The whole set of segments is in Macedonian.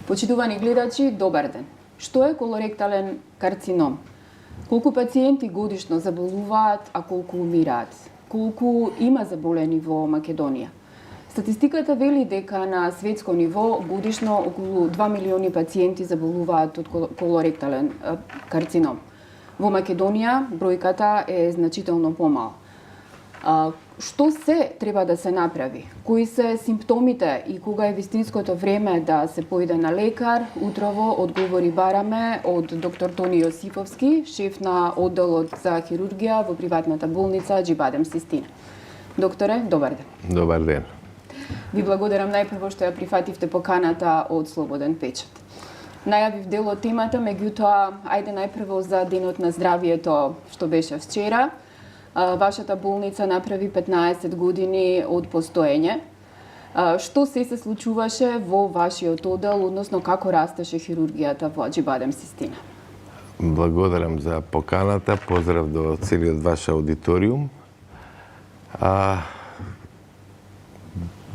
Почитувани гледачи, добар ден. Што е колоректален карцином? Колку пациенти годишно заболуваат, а колку умираат? Колку има заболени во Македонија? Статистиката вели дека на светско ниво годишно околу 2 милиони пациенти заболуваат од колоректален карцином. Во Македонија бројката е значително помала. Што се треба да се направи? Кои се симптомите и кога е вистинското време да се поиде на лекар? Утрово одговори бараме од доктор Тони Јосифовски, шеф на одделот за хирургија во приватната болница Џибадем Систина. Докторе, добар ден. Добар ден. Ви благодарам најпрво што ја прифативте поканата од Слободен печат. Најавив дел од темата, меѓутоа, ајде најпрво за Денот на здравието што беше вчера. Вашата болница направи 15 години од постоење. Што се случуваше во вашиот оддел, односно како растеше хирургијата во Џибадем Систина? Благодарам за поканата, поздрав до целиот ваш аудиториум.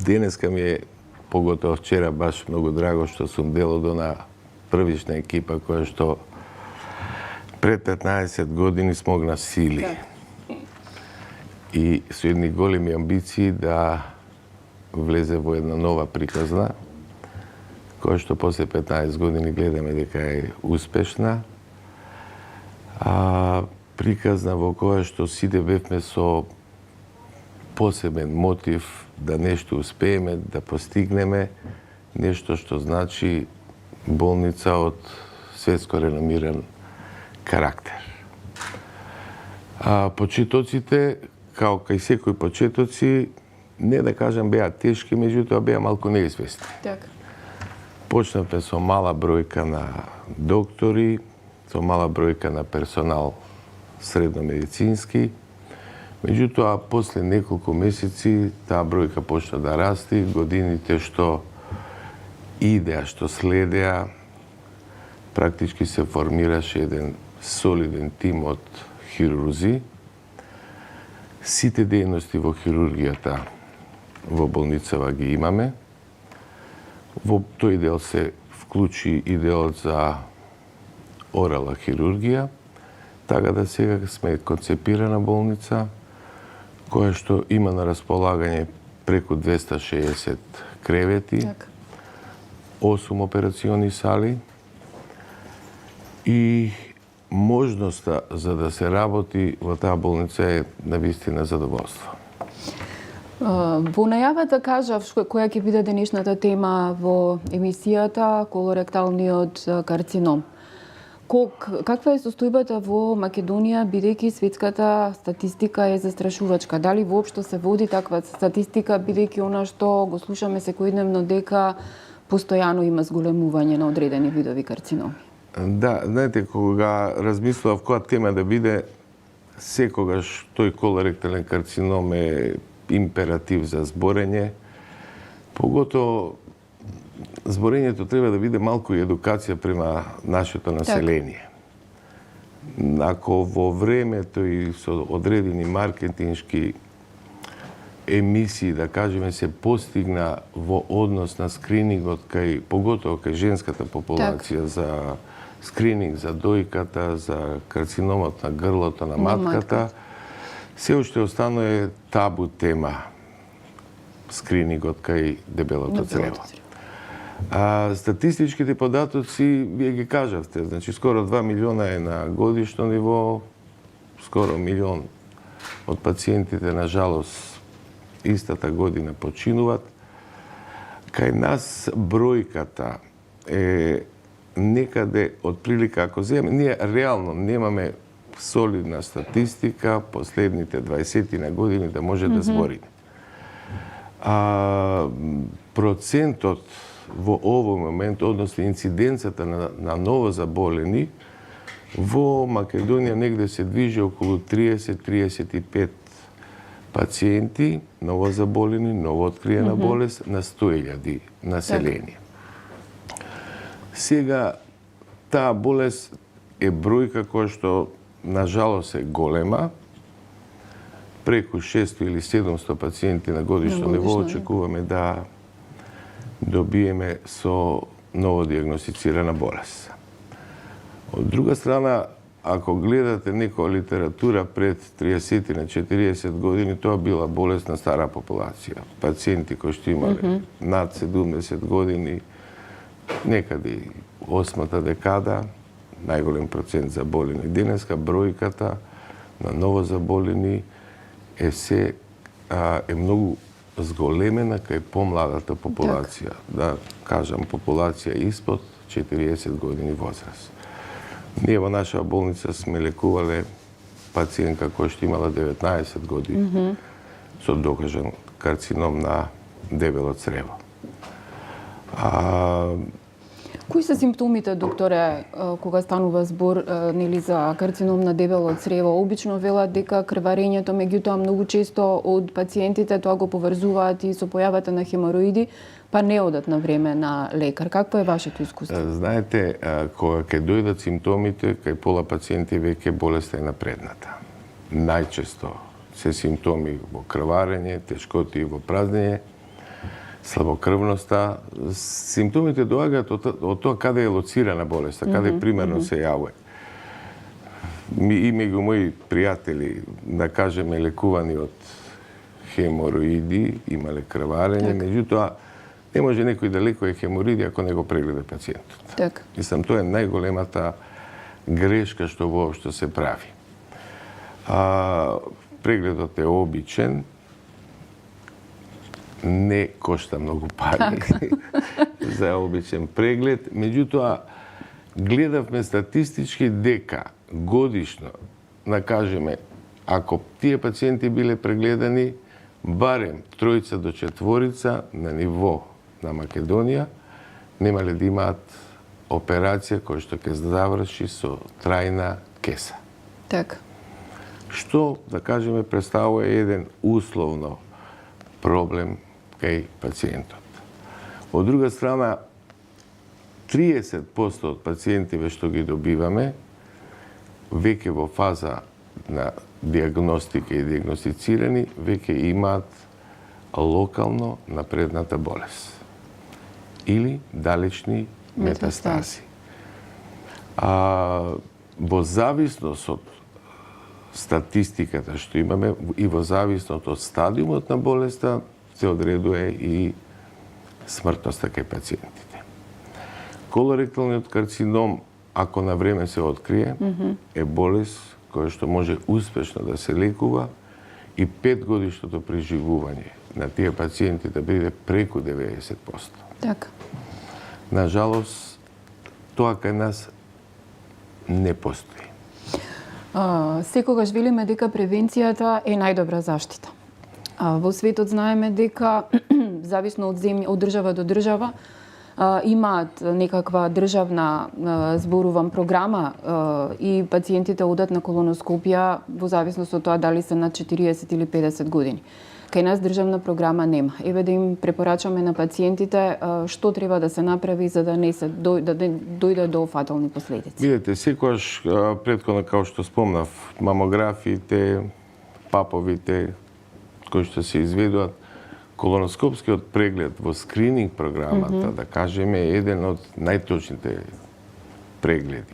Денеска ми е, поготово вчера, баш многу драго што сум дел од она првична екипа која што пред 15 години смогна сили. И со едни големи амбиции да влезе во една нова приказна, која што после 15 години гледаме дека е успешна. Приказна во која што сите бевме со посебен мотив да нешто успееме, да постигнеме, нешто што значи болница од светско реномиран карактер. Почетоците, као кај секој почетоци, не да кажам беа тешки, меѓутоа беа малку неизвестни. Така. Почнавме со мала бројка на доктори, со мала бројка на персонал средномедицински, меѓутоа после неколку месеци таа бројка почна да расти, годините што идеа, што следеа, практички се формираше еден солиден тим од хирурзи. Сите дејности во хирургијата во болницава ги имаме. Во тој дел се вклучи и делот за орална хирургија, така да сега сме концепирана болница која што има на располагање преку 260 кревети, 8 операциони сали и можноста за да се работи во таа болница е навистина задоволство. Во најавата кажав која ќе биде денешната тема во емисијата колоректалниот карцином. Каква е состојбата во Македонија, бидејќи светската статистика е застрашувачка? Дали воопшто се води таква статистика, бидејќи она што го слушаме секојдневно дека постојано има зголемување на одредени видови карциноми? Да, знаете, кога размислував која тема да биде, секогаш тој колоректален карцином е императив за зборење. Поготово зборењето треба да биде малку и едукација према нашето население. Ако во времето и со одредени маркетиншки емисии, да кажеме, се постигна во однос на скринингот кај, поготово кај женската популација, за скрининг за дојката, за карциномот на грлото на матката, се уште останува табу тема скринингот кај дебелото црево. Статистичките податоци, вие ги кажавте, значи скоро 2 милиона е на годишно ниво, скоро милион од пациентите, на жалост, истата година починуваат. Кај нас бројката е некаде од прилика, ако земе, ние реално немаме солидна статистика последните 20 на години да може да збориме. Процентот во овој момент, односно инциденцата на ново заболени, во Македонија негде се движи околу 30-35 пациенти, ново заболени, ново откриена болест на 100.000 население. Сега, таа болест е бројка која што, на жалост, е голема. Преку 600 или 700 пациенти на годишно ниво очекуваме да добиеме со новодиагностицирана болест. Од друга страна, ако гледате некоја литература пред 30 на 40 години, тоа била болест на стара популација. Пациенти кои што имале над 70 години, некаде 8-та декада, најголем процент заболени. Денеска бројката на новозаболени е многу зголемена кај помладата популација. Да кажам, популација испод 40 години возраст. Ние во наша болница сме лекувале пациентка која што имала 19 години со докажан карцином на дебело црево. Кои се симптомите, докторе, кога станува збор нели за карцином на дебело црево? Обично велат дека крварењето, меѓутоа многу често од пациентите тоа го поврзуваат и со појавата на хемороиди, па не одат на време на лекар. Какво е вашето искуство? Знаете, кога ќе дојдат симптомите, кај пола пациенти веќе болеста е напредната. Најчесто се симптоми во крварење, тешкоти во празнење, слабокрвноста. Симптомите доаѓаат од тоа каде е лоцирана болеста, каде примерно се јавува. И меѓу мои пријатели, да кажеме, лекувани од хемороиди, имале крварење, меѓутоа не може некој да лекува хемороиди ако не го прегледа пациентот. Така. Мислам, тоа е најголемата грешка што воопшто се прави. Прегледот е обичен, не кошта многу пари за обичен преглед. Меѓутоа, гледавме статистички дека годишно, да кажеме, ако тие пациенти биле прегледани, барем 3 до 4 на ниво на Македонија, немале да имаат операција која што ќе заврши со трајна кеса. Така. Што, да кажеме, представува еден условно проблем кај пациентот. Од друга страна, 30% од пациентиве што ги добиваме, веќе во фаза на диагностика и диагностицирани, веќе имаат локално напредната болест или далечни метастази. Во зависност од статистиката што имаме и во зависност од стадиумот на болеста, се одредува и смртноста кај пациентите. Колоректалниот карцином, ако на време се открие, е болест која што може успешно да се лекува и 5-годишното преживување на тие пациенти да биде преку 90%. Така. На жалост, тоа кај нас не постои. Секогаш велиме дека превенцијата е најдобра заштита. Во светот знаеме дека, зависно од земја, од држава до држава, имаат некаква државна, зборувам, програма и пациентите одат на колоноскопија во зависност од тоа дали се над 40 или 50 години. Кај нас државна програма нема. Еве да им препорачаме на пациентите што треба да се направи за да не се дојде до фатални последици. Видете, секогаш претходно, како што спомнав, мамографиите, паповите кои што се изведуваат, колоноскопскиот преглед во скрининг програмата, да кажеме, е еден од најточните прегледи.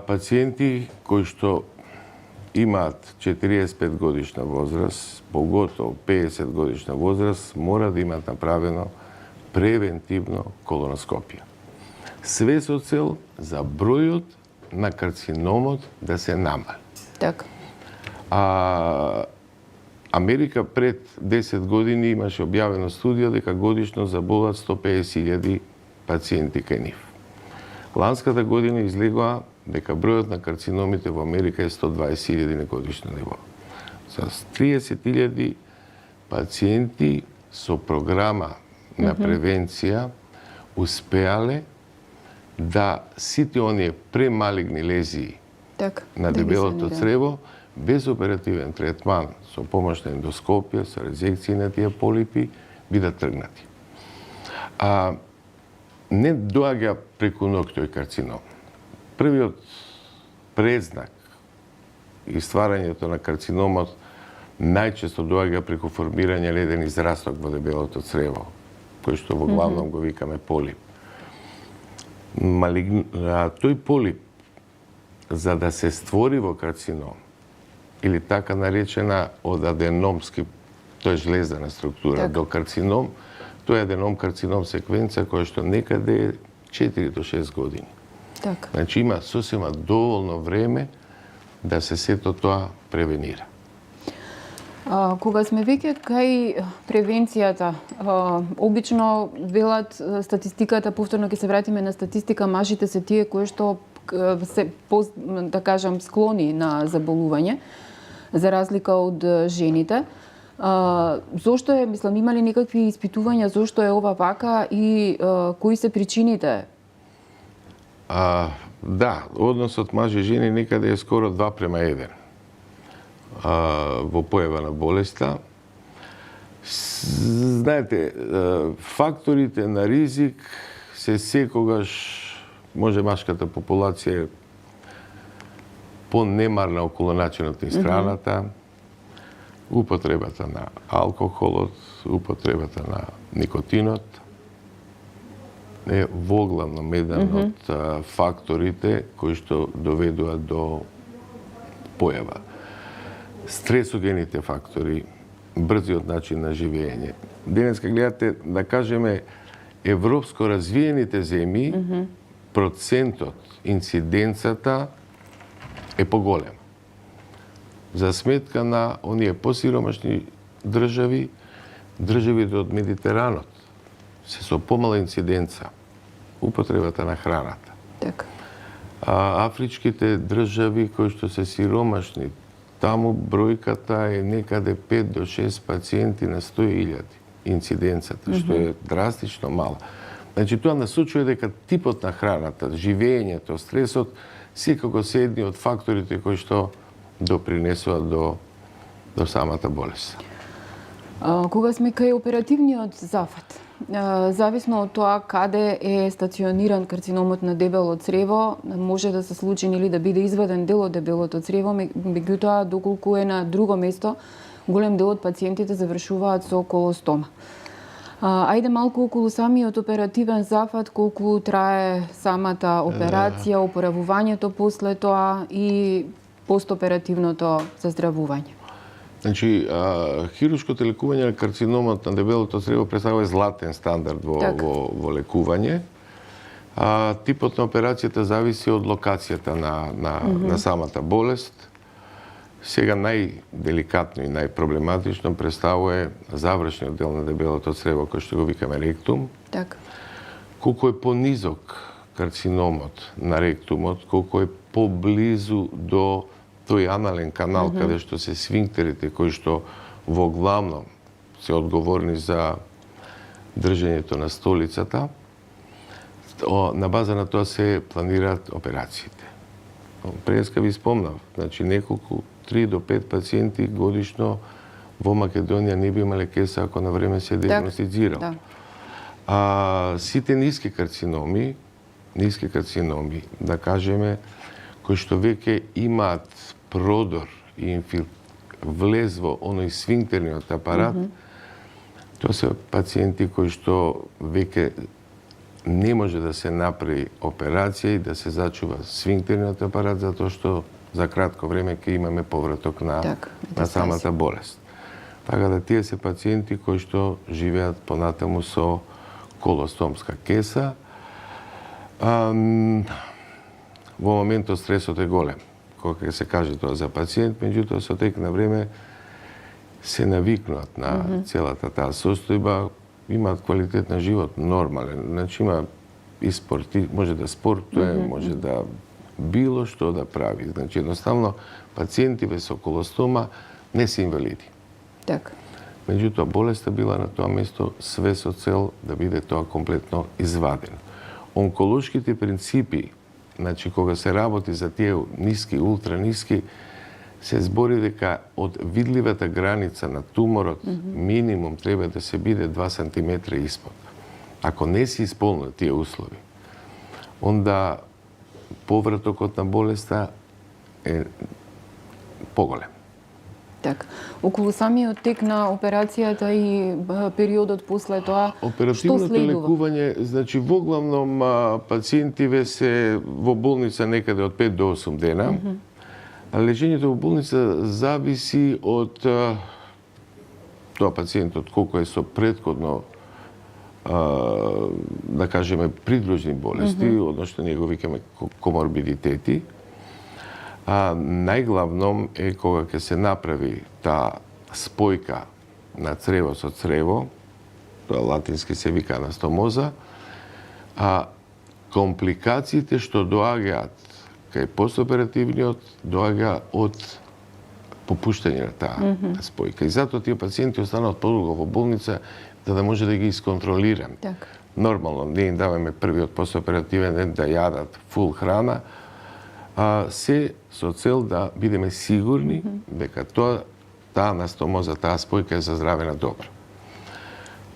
Пациенти кои што имаат 45 годишна возраст, поготово 50 годишна возраст, мора да имаат направено превентивно колоноскопија. Све со цел за бројот на карциномот да се намали. Така. Америка пред 10 години имаше објавена студија дека годишно заболат 150.000 пациенти кај нив. Ланската година излегоа дека бројот на карциномите во Америка е 120.000 на годишно ниво. За 30.000 пациенти со програма на превенција успеале да сите оние премалигни лезии на дебелото црево без оперативен третман, со помош на ендоскопија, со резекција на тие полипи, бидат тргнати. Не доаѓа преку ноќ тој карцином. Првиот презнак и стварањето на карциномот најчесто доаѓа преку формирање леден израсток во дебелото црево, кој што во главном го викаме полип. тој полип, за да се створи во карцином, или така наречена од аденомски, тоа е жлездана структура, до карцином, тоа е аденом карцином секвенца која што некаде е 4 до 6 години. Така. Значи има сосема доволно време да се сето тоа превенира. Кога сме веќе кај превенцијата, обично велат статистиката, повторно ќе се вратиме на статистика, мажите се тие кои што се, да кажам, склони на заболување, за разлика од жените. Зошто е, мислам, има ли некакви испитувања зошто е ова вака и кои се причините? Да, односот мажи и жени некаде е скоро 2:1 во појава на болеста. Знаете, факторите на ризик се секогаш, може машката популација е по-немарна околу начинот на исхраната, употребата на алкохолот, употребата на никотинот е воглавно еден од факторите кои што доведуваат до појава. Стресогените фактори, брзиот начин на живење. Денеска гледате, да кажеме, европско развиените земји, процентот, инциденцата е поголем. За сметка на оние посиромашни држави, државите од Медитеранот, се со помала инциденца, употребата на храната. Така. Афричките држави кои што се сиромашни, таму бројката е некаде 5 до 6 пациенти на 100.000 инциденцата, што е драстично мало. Значи, тоа насочува дека типот на храната, живењето, стресот, секако се едни од факторите кои што допринесуваат до самата болест. Кога сме кај оперативниот зафат, зависно од тоа каде е стациониран карциномот на дебело црево, може да се случи или да биде изваден дел од дебелото црево, меѓутоа доколку е на друго место, голем дел од пациентите завршуваат со колостома. Ајде малку околу самиот оперативен зафат, колку трае самата операција, опоравувањето после тоа и постоперативното заздравување. Значи, хируршкото лекување на карциномот на дебелото црево представува златен стандард во лекување. Типот на операцијата зависи од локацијата на самата болест. Сега најделикатно и најпроблематично представува завршниот дел на дебелото црево, кој што го викаме ректум. Така. Колку е понизок карциномот на ректумот, колку е поблизу до тој анален канал, каде што се сфинктерите кои што во главно се одговорни за држењето на столицата, на база на тоа се планираат операциите. Преска ви спомнав, значи неколку 3 до 5 пациенти годишно во Македонија не би имале кеса ако на време се диагностицирал. Сите ниски карциноми, да кажеме, кои што веќе имаат продор и влез во оној сфинктерниот апарат, тоа се пациенти кои што веќе не може да се направи операција и да се зачува сфинктерниот апарат, затоа што за кратко време ќе имаме повраток на самата болест. Така да тие се пациенти кои што живеат понатаму со колостомска кеса. Во моментот стресот е голем, кога се каже тоа за пациент, меѓутоа со тек на време се навикнуваат на целата таа состојба, имаат квалитет на живот нормален. Значи има и спорти, може да спортуе, може да било што да прави. Значи едноставно пациентиве со колостома не се инвалиди. Така. Меѓутоа болеста била на тоа место све со цел да биде тоа комплетно извадено. Онколошките принципи, значи кога се работи за тие ниски, ултраниски, се збори дека од видливата граница на туморот минимум треба да се биде 2 сантиметра испод. Ако не се исполнат тие услови, онда повратокот на болеста е поголем. Така. Околу самиот тек на операцијата и периодот после тоа, што Оперативното следува? лекување, значи во главном пациентиве се во болница некаде од 5 до 8 дена. А лежењето во болница зависи од тоа пациентот колку е со претходно да кажеме придружни болести, односно ние го викаме коморбидитети. Најглавном е кога ќе се направи таа спојка на црево со црево, тоа латински се вика анастомоза, компликациите што доаѓаат кај постоперативниот доаѓа од попуштање на таа спојка. И затоа тие пациенти остануваат подолго во болница за да може да ги исконтролираме. Така. Нормално, ние им даваме првиот постоперативен ден да јадат фул храна, се со цел да бидеме сигурни дека таа анастомоза, таа спојка е заздравена добро.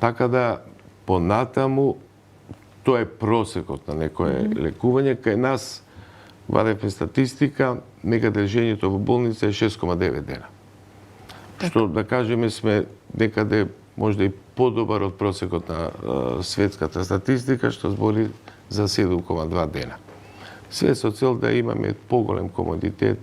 Така да, понатаму, тоа е просекот на некое лекување. Кај нас, вадевме статистика, некаде лежењето во болница е 6,9 дена. Што, да кажеме, сме некаде можда и подобар од просекот на светската статистика, што збори за 7,2 дена. Све со цел да имаме поголем комодитет,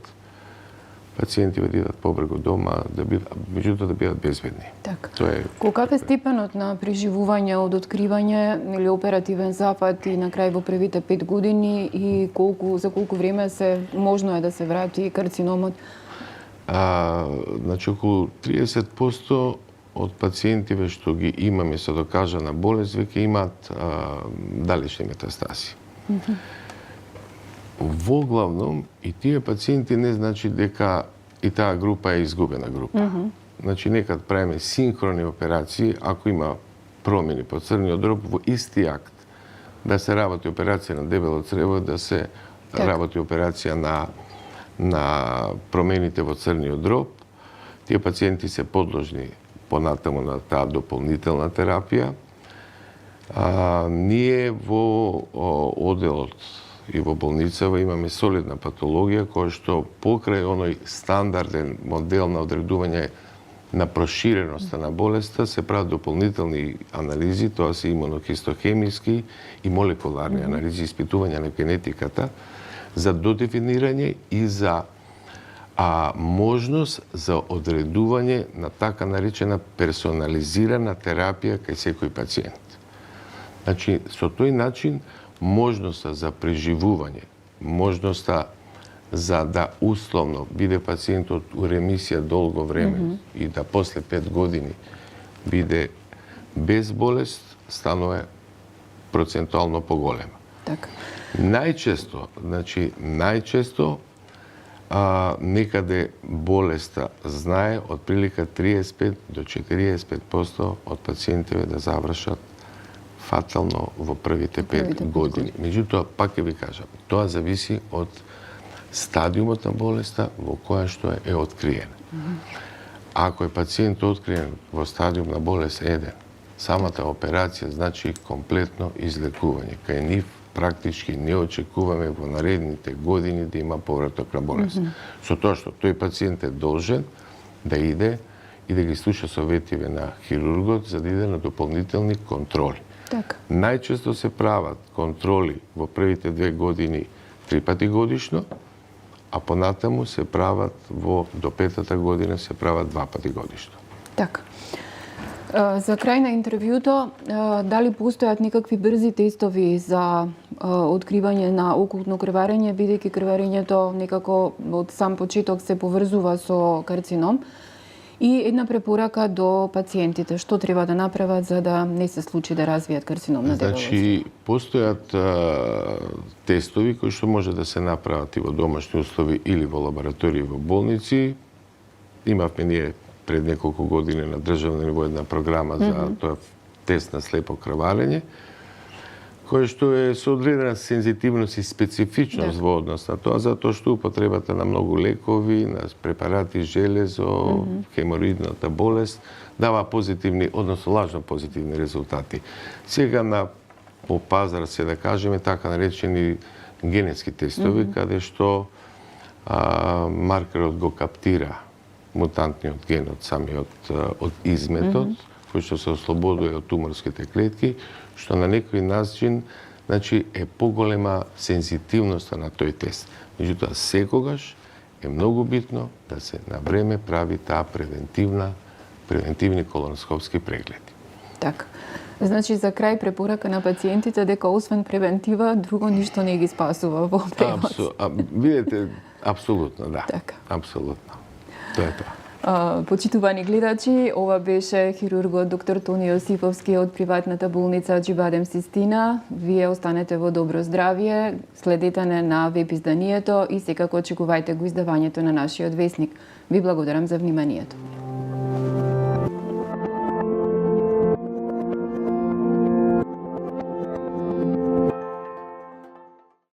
пациентите да идат побрзо дома, меѓутоа да бидат безбедни. Така. Тоа е. Колкав е степенот на преживување од откривање или оперативен запад и на крај во првите 5 години и за колку време можно е да се врати карциномот? Значи, околу 30% од пациентиве што ги имаме со докажана болест веќе имаат далечни метастази. Во главном и тие пациенти не значи дека и таа група е изгубена група. Значи, некад правиме синхрони операции, ако има промени по црниот дроб, во исти акт да се работи операција на дебело црево, да се работи операција на промените во црниот дроб. Тие пациенти се подложни понатаму на таа дополнителна терапија. Ние во оделот и во болницава имаме солидна патологија која што покрај оној стандарден модел на одредување на проширеноста на болеста се прават дополнителни анализи, тоа се имунохистохемиски и молекуларни анализи, испитување на генетиката за додефинирање и за можност за одредување на така наречена персонализирана терапија кај секој пациент. Значи, со тој начин можноста за преживување, можноста за да условно биде пациентот у ремисија долго време и да после 5 години биде без болест, станува процентуално поголема. Така. Најчесто некаде болеста знае од прилика 35 до 45% од пациентите да завршат фатално во првите 5 години. Меѓутоа, пак ќе ви кажам, тоа зависи од стадиумот на болеста во која што е откриена. Ако е пациент откриен во стадиум на болест 1, самата операција значи комплетно излекување. Кај нив практички не очекуваме во наредните години да има повраток на болест. Со тоа што тој пациент е должен да иде и да ги слуша советиве на хирургот за да иде на дополнителни контроли. Така. Најчесто се прават контроли во првите 2 години 3 пати годишно, а понатаму се прават до 5-та година се прават 2 пати годишно. Така. За крај на интервјуто, дали постојат некакви брзи тестови за откривање на окултно крварење, бидејќи крварењето некако од сам почеток се поврзува со карцином? И една препорака до пациентите, што треба да направат за да не се случи да развијат карцином на дебело црево? Значи, постојат тестови кои што може да се направат и во домашни услови или во лаборатории во болници. Имавме ние пред неколку години на државно ниво една програма за тоа тест на слепо крварење, кој што е со одредена сензитивност и специфичност во однос на тоа, затоа што употребата на многу лекови, на препарати, железо, хемороидната болест, дава позитивни, односно лажно позитивни резултати. Сега по пазар се да кажеме така наречени генетски тестови, каде што маркерот го каптира мутантниот ген од самиот од изметот, кој што се ослободува од туморските клетки, што на некој начин е поголема сензитивноста на тој тест. Меѓутоа, секогаш е многу битно да се на време прави таа превентивни колоноскопски прегледи. Така. Значи, за крај препорака на пациентите дека освен превентива, друго ништо не ги спасува во превод. Видете, апсолутно, да. Така. Апсолутно. Тоа е тоа. Почитувани гледачи, ова беше хирургот доктор Тони Јосифовски од приватната болница Џибадем Систина. Вие останете во добро здравје, следете на веб изданието и секако очекувајте го издавањето на нашиот весник. Ви благодарам за вниманието.